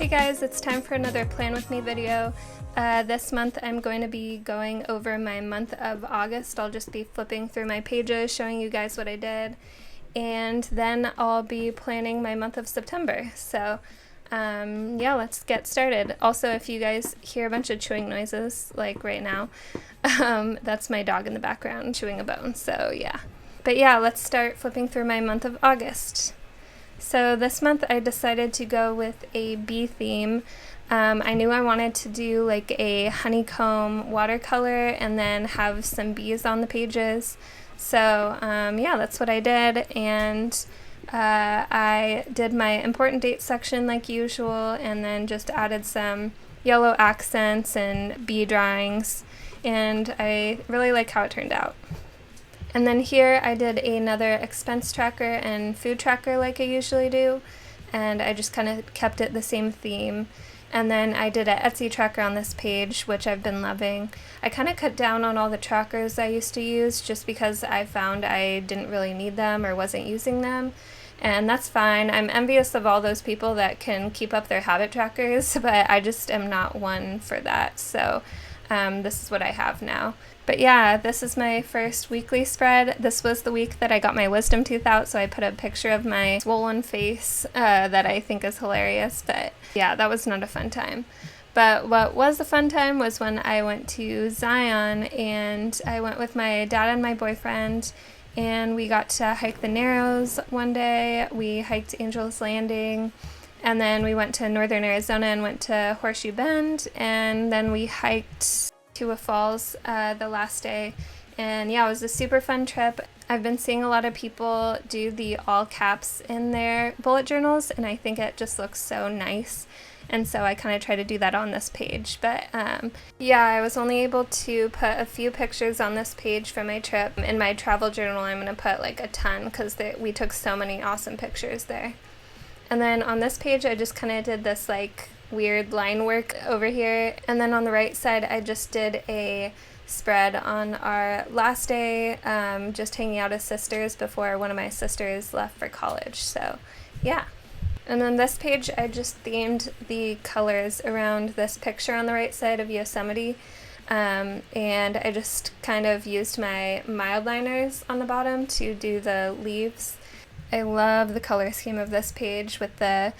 Hey guys, it's time for another Plan With Me video. This month I'm going to be going over my month of August. I'll just be flipping through my pages, showing you guys what I did, and then I'll be planning my month of September. So yeah, let's get started. Also, if you guys hear a bunch of chewing noises, like right now, that's my dog in the background chewing a bone, so yeah. But yeah, let's start flipping through my month of August. So this month I decided to go with a bee theme. I knew I wanted to do like a honeycomb watercolor and then have some bees on the pages. So yeah, that's what I did, and I did my important dates section like usual, and then just added some yellow accents and bee drawings, and I really like how it turned out. And then here I did another expense tracker and food tracker like I usually do, and I just kind of kept it the same theme. And then I did an Etsy tracker on this page, which I've been loving. I kind of cut down on all the trackers I used to use just because I found I didn't really need them or wasn't using them. And that's fine. I'm envious of all those people that can keep up their habit trackers, but I just am not one for that. So this is what I have now. But yeah, this is my first weekly spread. This was the week that I got my wisdom tooth out, so I put a picture of my swollen face that I think is hilarious. But yeah, that was not a fun time. But what was a fun time was when I went to Zion, and I went with my dad and my boyfriend, and we got to hike the Narrows one day. We hiked Angel's Landing, and then we went to northern Arizona and went to Horseshoe Bend, and then we hiked to a falls the last day. And yeah, it was a super fun trip. I've been seeing a lot of people do the all caps in their bullet journals, and I think it just looks so nice. And so I kind of try to do that on this page. But yeah, I was only able to put a few pictures on this page from my trip. In my travel journal, I'm going to put like a ton because we took so many awesome pictures there. And then on this page, I just kind of did this like weird line work over here. And then on the right side, I just did a spread on our last day, just hanging out as sisters before one of my sisters left for college. So yeah. And then this page, I just themed the colors around this picture on the right side of Yosemite. And I just kind of used my mild liners on the bottom to do the leaves. I love the color scheme of this page with the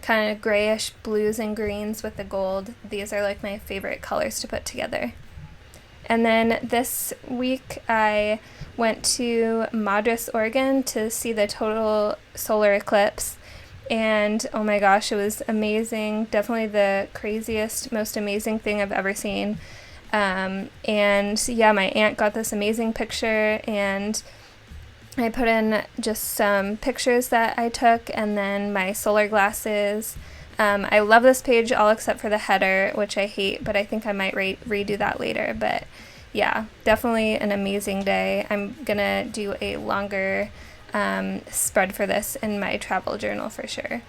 kind of grayish blues and greens with the gold. These are like my favorite colors to put together. And then this week I went to Madras, Oregon to see the total solar eclipse. And oh my gosh, it was amazing. Definitely the craziest, most amazing thing I've ever seen. And yeah, my aunt got this amazing picture, and I put in just some pictures that I took, and then my solar glasses. I love this page all except for the header, which I hate, but I think I might redo that later. But yeah, definitely an amazing day. I'm gonna do a longer spread for this in my travel journal for sure.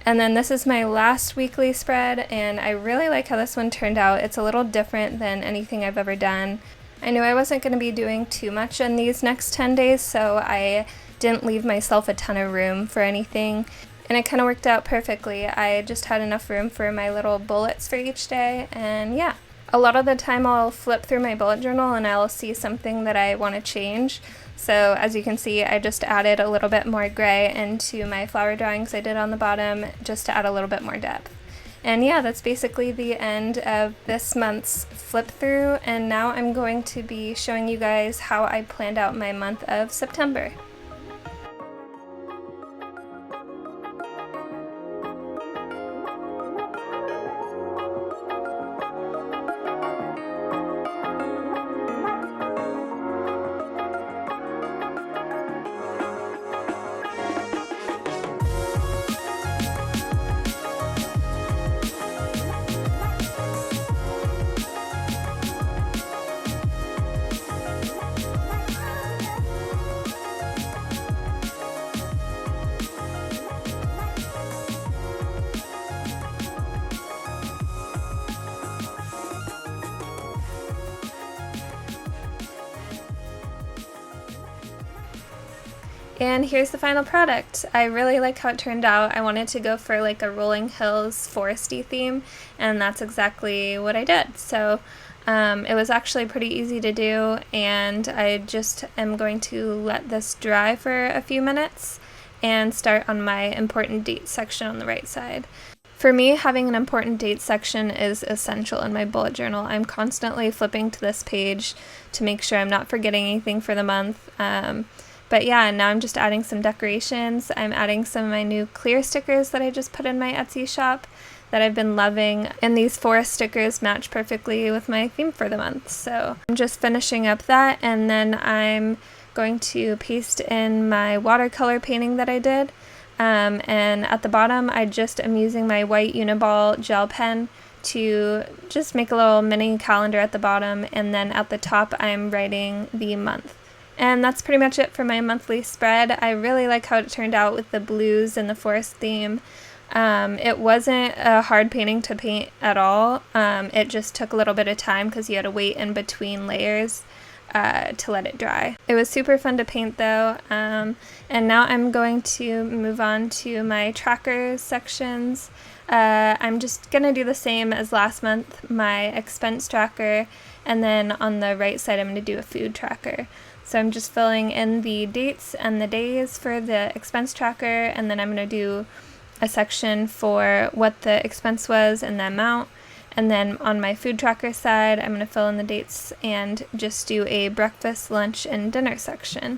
And then this is my last weekly spread, and I really like how this one turned out. It's a little different than anything I've ever done. I knew I wasn't going to be doing too much in these next 10 days, so I didn't leave myself a ton of room for anything, and it kind of worked out perfectly. I just had enough room for my little bullets for each day, and yeah. A lot of the time I'll flip through my bullet journal and I'll see something that I want to change. So as you can see, I just added a little bit more gray into my flower drawings I did on the bottom just to add a little bit more depth. And yeah, that's basically the end of this month's flip through, and now I'm going to be showing you guys how I planned out my month of September. And here's the final product. I really like how it turned out. I wanted to go for like a rolling hills foresty theme, and that's exactly what I did. So it was actually pretty easy to do, and I just am going to let this dry for a few minutes and start on my important dates section on the right side. For me, having an important dates section is essential in my bullet journal. I'm constantly flipping to this page to make sure I'm not forgetting anything for the month. But yeah, now I'm just adding some decorations. I'm adding some of my new clear stickers that I just put in my Etsy shop that I've been loving, and these forest stickers match perfectly with my theme for the month. So I'm just finishing up that, and then I'm going to paste in my watercolor painting that I did. And at the bottom, I just am using my white Uniball gel pen to just make a little mini calendar at the bottom, and then at the top I'm writing the month. And that's pretty much it for my monthly spread. I really like how it turned out with the blues and the forest theme. It wasn't a hard painting to paint at all. It just took a little bit of time because you had to wait in between layers to let it dry. It was super fun to paint though. And now I'm going to move on to my trackers sections. I'm just gonna do the same as last month, my expense tracker, and then on the right side I'm gonna do a food tracker. So I'm just filling in the dates and the days for the expense tracker, and then I'm going to do a section for what the expense was and the amount. And then on my food tracker side, I'm going to fill in the dates and just do a breakfast, lunch, and dinner section.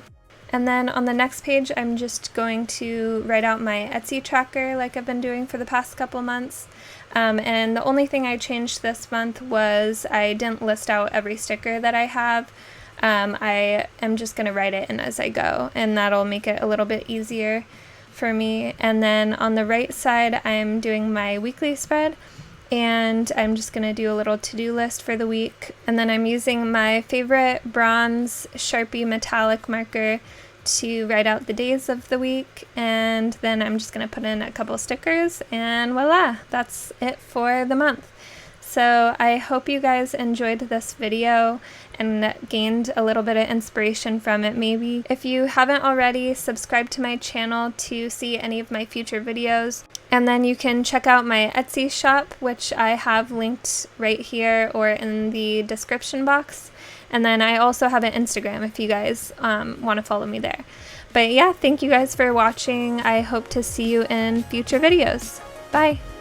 And then on the next page, I'm just going to write out my Etsy tracker like I've been doing for the past couple months. And the only thing I changed this month was I didn't list out every sticker that I have. I am just going to write it in as I go, and that'll make it a little bit easier for me. And then on the right side, I'm doing my weekly spread, and I'm just going to do a little to-do list for the week. And then I'm using my favorite bronze Sharpie metallic marker to write out the days of the week, and then I'm just going to put in a couple stickers, and voila, that's it for the month. So I hope you guys enjoyed this video and gained a little bit of inspiration from it maybe. If you haven't already, subscribe to my channel to see any of my future videos. And then you can check out my Etsy shop, which I have linked right here or in the description box. And then I also have an Instagram if you guys want to follow me there. But yeah, thank you guys for watching. I hope to see you in future videos. Bye!